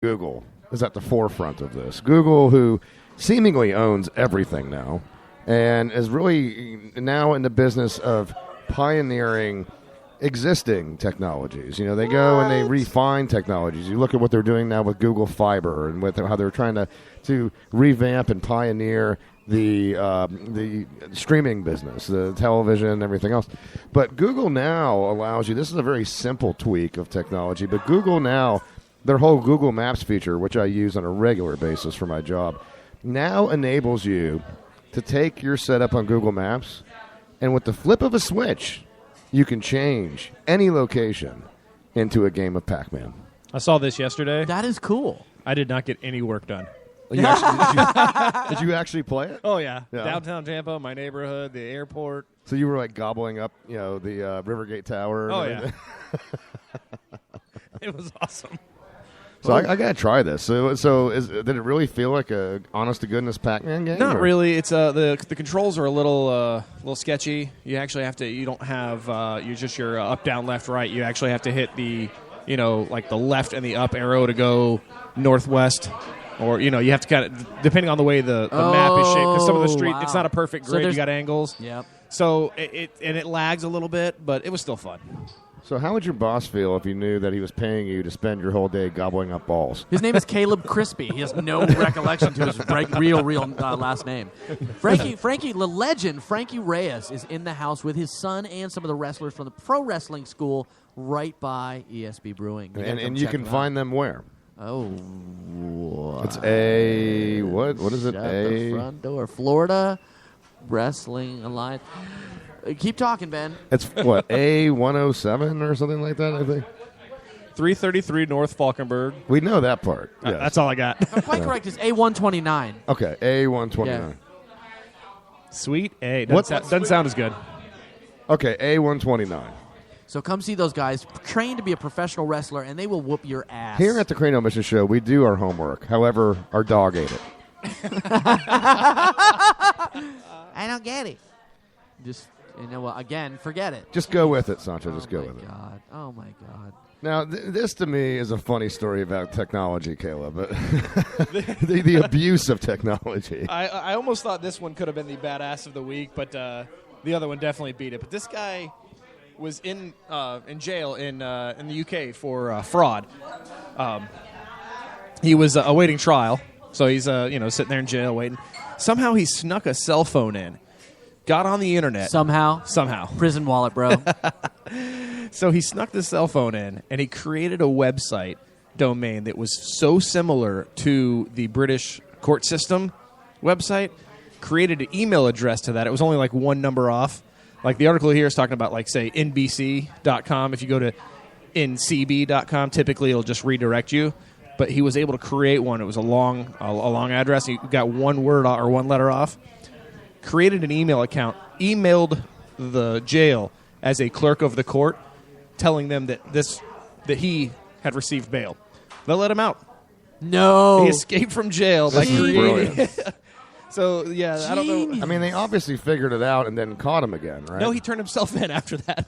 Google is at the forefront of this. Google, who seemingly owns everything now, and is really now in the business of pioneering existing technologies. They go and they refine technologies. You look at what they're doing now with Google Fiber and with how they're trying to revamp and pioneer the streaming business, the television and everything else. But Google now allows you, this is a very simple tweak of technology, but Google now, their whole Google Maps feature, which I use on a regular basis for my job, now enables you to take your setup on Google Maps, and with the flip of a switch, you can change any location into a game of Pac-Man. I saw this yesterday. That is cool. I did not get any work done. Did you actually play it? Oh, yeah. Downtown Tampa, my neighborhood, the airport. So you were like gobbling up, the Rivergate Tower. Oh, yeah. It was awesome. So I got to try this. So did it really feel like a honest-to-goodness Pac-Man game? Not really. It's the controls are a little sketchy. You actually have to. You don't have. You're just your up, down, left, right. You actually have to hit the, like the left and the up arrow to go northwest, or you have to kind of depending on the way the map is shaped. Because some of the street, it's not a perfect grid. You got angles. Yep. So it lags a little bit, but it was still fun. So how would your boss feel if he knew that he was paying you to spend your whole day gobbling up balls? His name is Caleb Crispy. He has no recollection to his real last name. Frankie, the legend, Frankie Reyes, is in the house with his son and some of the wrestlers from the pro wrestling school right by ESB Brewing. And you can find them where? Oh, what? It's what is it? Shut the front door. Florida Wrestling Alliance. Keep talking, Ben. It's what, A107 or something like that, I think? 333 North Falkenberg. We know that part. Yes. That's all I got. Quite correct. It's A129. Okay, A129. Yeah. Sweet A. Doesn't sound as good. Okay, A129. So come see those guys, trained to be a professional wrestler, and they will whoop your ass. Here at the Cranial Mission Show, we do our homework. However, our dog ate it. I don't get it. Just... again, forget it. Just go with it, Sancho. Just go with it. Oh, my God. Now, this to me is a funny story about technology, Caleb. But the abuse of technology. I almost thought this one could have been the badass of the week, but the other one definitely beat it. But this guy was in jail in the UK for fraud. He was awaiting trial, so he's sitting there in jail waiting. Somehow he snuck a cell phone in. Got on the internet. Somehow. Prison wallet, bro. So he snuck the cell phone in, and he created a website domain that was so similar to the British court system website, created an email address to that. It was only like one number off. Like the article here is talking about, like, say, NBC.com. If you go to ncb.com, typically it'll just redirect you. But he was able to create one. It was a long address. He got one word or one letter off. Created an email account, emailed the jail as a clerk of the court, telling them that he had received bail. They let him out. No. He escaped from jail by creating. So, yeah, Genius. I don't know. I mean, they obviously figured it out and then caught him again, right? No, he turned himself in after that.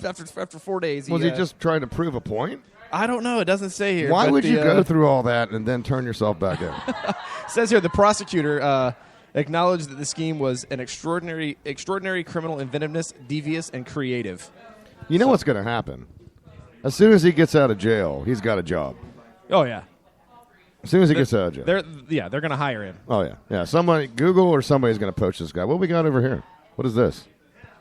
After 4 days. Was he just trying to prove a point? I don't know. It doesn't say here. Why would you go through all that and then turn yourself back in? It says here the prosecutor acknowledged that the scheme was an extraordinary criminal inventiveness, devious, and creative. You know what's going to happen? As soon as he gets out of jail, he's got a job. Oh, yeah. As soon as he gets out of jail. They're going to hire him. Oh, yeah. Yeah, Google or somebody's going to poach this guy. What we got over here? What is this?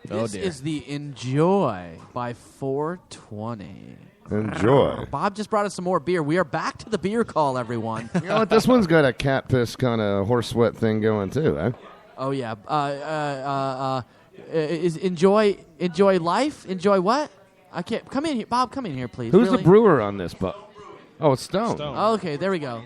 This is the Enjoy by 420. Enjoy. Bob just brought us some more beer. We are back to the beer call, everyone. You know what? This one's got a cat piss kind of horse sweat thing going too, eh? Oh yeah. Is enjoy life? Enjoy what? I can't. Come in here, Bob. Come in here, please. Who's the brewer on this? Oh, it's Stone. Oh, okay, there we go.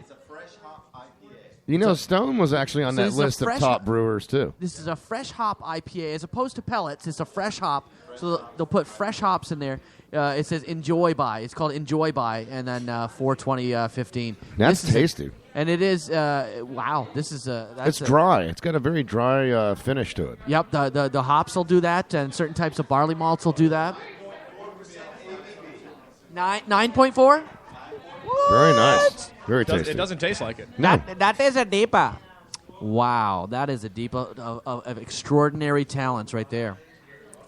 You know, Stone was actually on that list of top brewers too. This is a fresh hop IPA, as opposed to pellets. It's a fresh hop, so they'll put fresh hops in there. It says Enjoy By. It's called Enjoy By, and then 42015. That's tasty. And it is, wow, this is it's dry. It's got a very dry finish to it. Yep, the hops will do that, and certain types of barley malts will do that. 9.4? Very nice. Very tasty. It doesn't taste like it. No. That is a Deepa. Wow, that is a Deepa of extraordinary talents right there.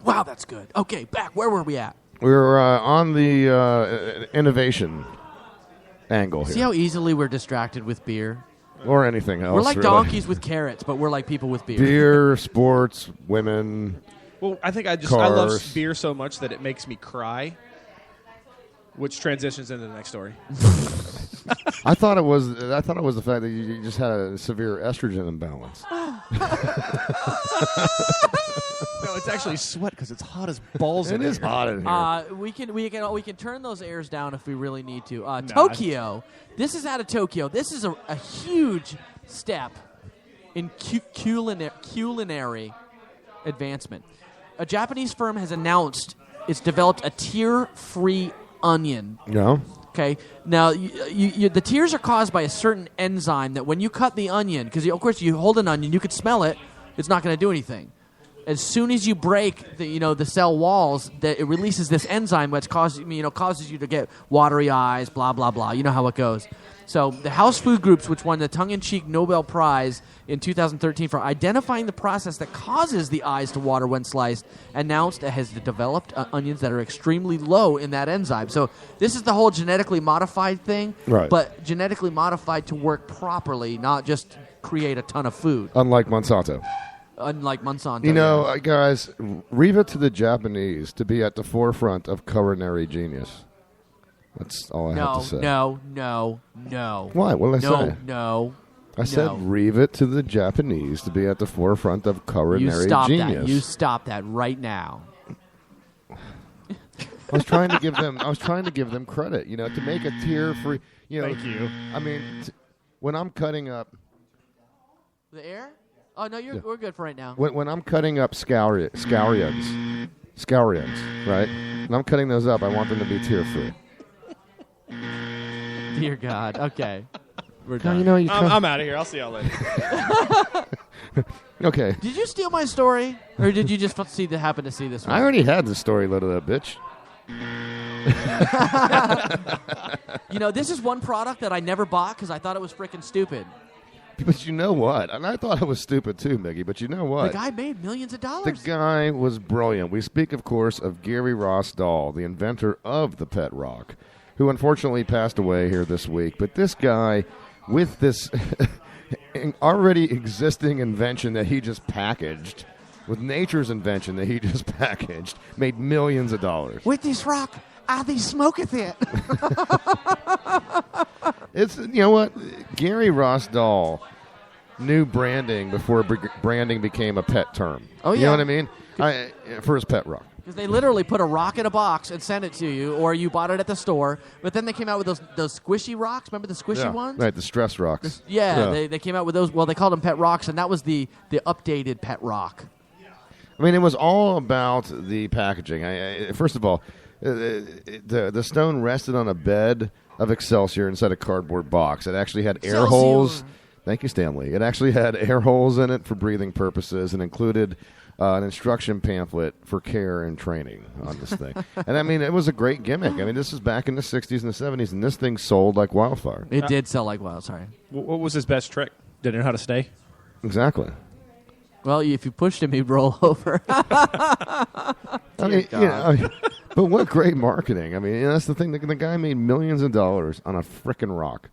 Wow, that's good. Okay, back. Where were we at? We were on the innovation angle See here. how easily we're distracted with beer? Or anything else. We're like really. donkeys with carrots, but we're like people with beer. Beer, sports, women. Well, I think I love Cars. beer so much that it makes me cry, which transitions into the next story. I thought it was the fact that you just had a severe estrogen imbalance. No, it's actually sweat because it's hot as balls. It in is here. hot in here. We can turn those airs down if we really need to. Tokyo. This is out of Tokyo. This is a huge step in culinary advancement. A Japanese firm has announced it's developed a tear-free onion. No. Okay. Now, the tears are caused by a certain enzyme that when you cut the onion, because of course you hold an onion, you could smell it. It's not going to do anything. As soon as you break the cell walls, that it releases this enzyme that's causes you to get watery eyes, blah blah blah. You know how it goes. So the House Food Groups, which won the tongue-in-cheek Nobel Prize in 2013 for identifying the process that causes the eyes to water when sliced, announced it has developed onions that are extremely low in that enzyme. So this is the whole genetically modified thing, Right. but genetically modified to work properly, not just create a ton of food, Unlike Monsanto. unlike Monsanto. You know, guys, leave it to the Japanese to be at the forefront of culinary genius. That's all I have to say. No. Why? What did I say? No. I said leave it to the Japanese to be at the forefront of You culinary stop genius. that. You stop that right now. I was trying to give them credit, to make a tear-free. Thank you. I mean, when I'm cutting up, The air? Oh no, we're good for right now. when I'm cutting up scallions, right? When I'm cutting those up, I want them to be tear-free. Dear God. Okay. We're Now, done. I'm out of here. I'll see y'all later. Okay. Did you steal my story, or did you just happen to see this one? I already had the story, little that bitch. This is one product that I never bought because I thought it was freaking stupid. But you know what? And I thought it was stupid too, Mickey. But you know what? The guy made millions of dollars. The guy was brilliant. We speak, of course, of Gary Rossdahl, the inventor of the Pet Rock, who unfortunately passed away here this week. But this guy, with this already existing invention that he just packaged, with nature's invention that he just packaged, made millions of dollars. With this rock, I be smoketh it. It's, you know what? Gary Rossdahl knew branding before branding became a pet term. Oh, You yeah. know what I mean? For his Pet Rock. Because they literally put a rock in a box and sent it to you, or you bought it at the store. But then they came out with those squishy rocks. Remember the squishy ones? Right, the stress rocks. Yeah, they came out with those. Well, they called them Pet Rocks, and that was the updated Pet Rock. I mean, it was all about the packaging. First of all, the stone rested on a bed of Excelsior instead of cardboard box. It actually had air Excelsior. holes. Thank you, Stanley. It actually had air holes in it for breathing purposes and included an instruction pamphlet for care and training on this thing. And, I mean, it was a great gimmick. I mean, this is back in the 60s and the 70s, and this thing sold like wildfire. It did sell like wild. Sorry. What was his best trick? Did he know how to stay? Exactly. Well, if you pushed him, he'd roll over. I mean, but what great marketing. I mean, that's the thing. The guy made millions of dollars on a frickin' rock.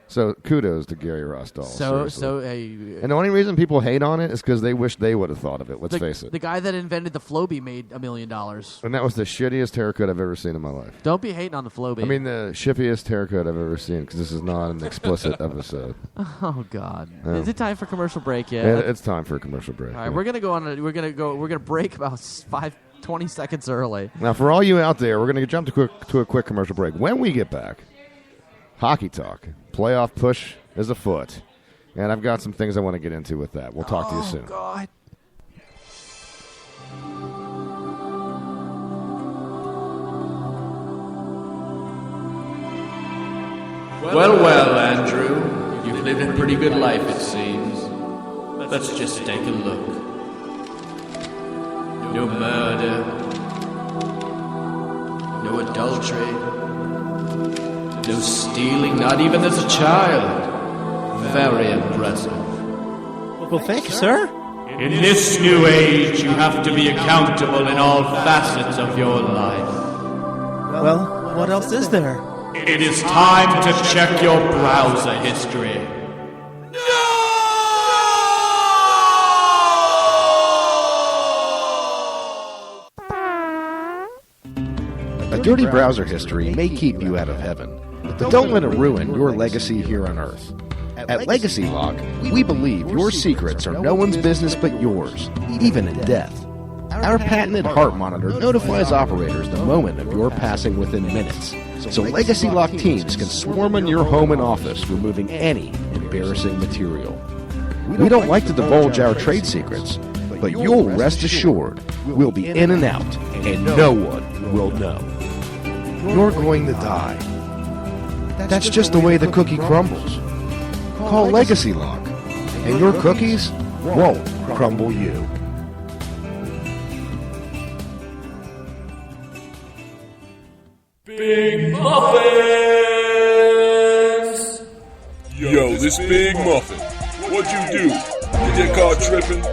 So kudos to Gary Rossdahl. seriously. And the only reason people hate on it is because they wish they would have thought of it. Let's face it. The guy that invented the Flowbee made $1 million. And that was the shittiest haircut I've ever seen in my life. Don't be hating on the Flowbee. I mean, the shippiest haircut I've ever seen, because this is not an explicit episode. Oh God! Yeah. Is it time for commercial break yet? It's time for a commercial break. All right, we're gonna break about 20 seconds early. Now, for all you out there, we're going to jump to a quick commercial break. When we get back, hockey talk. Playoff push is afoot. And I've got some things I want to get into with that. We'll talk to you soon. Oh God! Well, Andrew, you've lived a pretty good life, it seems. Let's just take a look. No murder, no adultery, No stealing, not even as a child. Very impressive. Well, thank you, sir. In this new age, you have to be accountable in all facets of your life. Well, what else is there? It is time to check your browser history. A dirty browser history may keep you out of heaven, but don't let it ruin your legacy here on Earth. At Legacy Lock, we believe your secrets are no one's business but yours, even in death. Our patented heart monitor notifies operators the moment of your passing within minutes, so Legacy Lock teams can swarm on your home and office, removing any embarrassing material. We don't like to divulge our trade secrets, but you'll rest assured we'll be in and out, and no one will know. You're going to die. That's just the way the cookie crumbles. Call Legacy Lock, and your cookies won't crumble you. Big Muffins! Yo, this Big Muffin. What'd you do? You get caught tripping?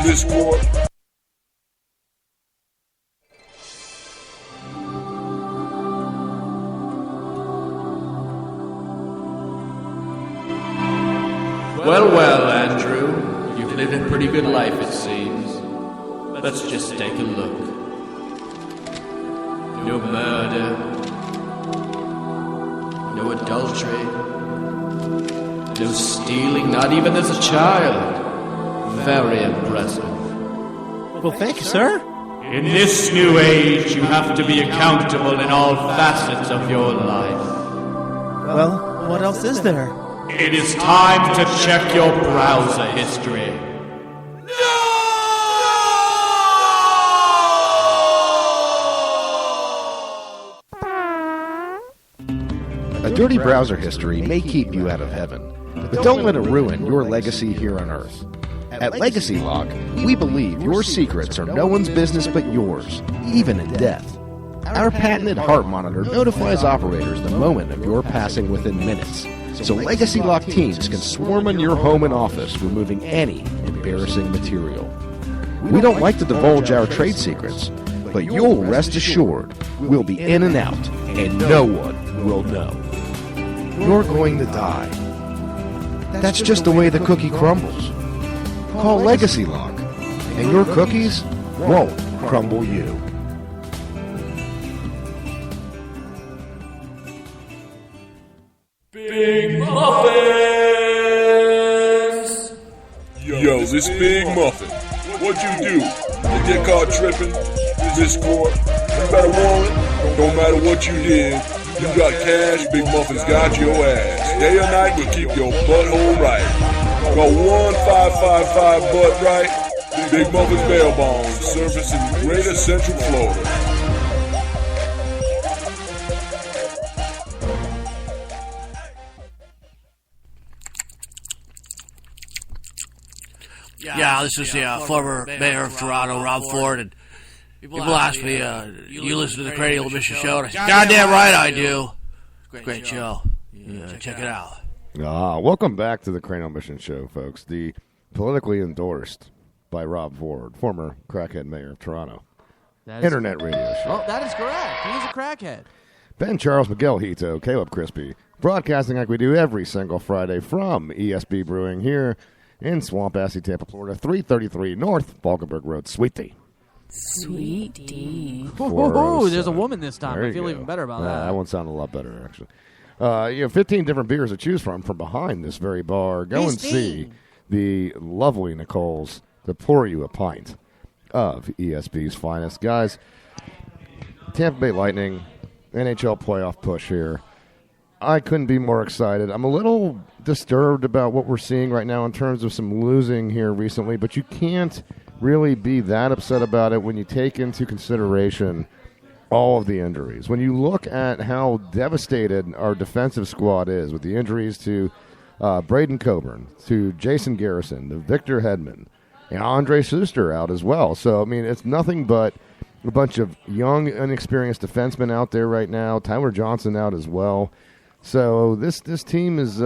This court? Well, Andrew. You've lived a pretty good life, it seems. Let's just take a look. No murder. No adultery. No stealing, not even as a child. Very impressive. Well, thank you, sir. In this new age, you have to be accountable in all facets of your life. Well, what else is there? It is time to check your browser history. A dirty browser history may keep you out of heaven, but don't let it ruin your legacy here on Earth. At Legacy Lock, we believe your secrets are no one's business but yours, even in death. Our patented heart monitor notifies operators the moment of your passing within minutes, so Legacy Lock teams can swarm on your home and office, removing any embarrassing material. We don't like to divulge our trade secrets, but you'll rest assured we'll be in and out, and no one will know. You're going to die. That's just the way the cookie crumbles. Call Legacy Lock, and your cookies won't crumble you. Big Muffins! Yo, this Big Muffin. What'd you do? You get caught tripping? This court? You got a warrant? Don't matter what you did. You got cash, Big Muffin's got your ass. Day or night, we'll keep your butthole right. Call 1-555-BUTT-RIGHT. Big Muffin's bail bonds, service in Greater Central Florida. Yeah, this is the former mayor of Toronto, Rob Ford, and people ask me, you listen to the Cranial Mission Show? And I say, goddamn right I do. Great show. Check it out. Welcome back to the Cranial Mission Show, folks. The politically endorsed by Rob Ford, former crackhead mayor of Toronto. Internet radio show. Oh, that is correct. He's a crackhead. Ben Charles, Miguel Hito, Caleb Crispy, broadcasting like we do every single Friday from ESB Brewing here in Swampassy, Tampa, Florida, 333 North Falkenberg Road, Sweetie. Sweetie. Ooh, there's a woman this time. There I you feel go. even better about that. That one sounded a lot better, actually. You have 15 different beers to choose from behind this very bar. Go and see the lovely Nicole's to pour you a pint of ESB's finest. Guys, Tampa Bay Lightning, NHL playoff push here. I couldn't be more excited. I'm a little disturbed about what we're seeing right now in terms of some losing here recently, but you can't really be that upset about it when you take into consideration all of the injuries. When you look at how devastated our defensive squad is with the injuries to Braden Coburn, to Jason Garrison, to Victor Hedman, and Andre Schuster out as well. So, I mean, it's nothing but a bunch of young, inexperienced defensemen out there right now. Tyler Johnson out as well. So this team is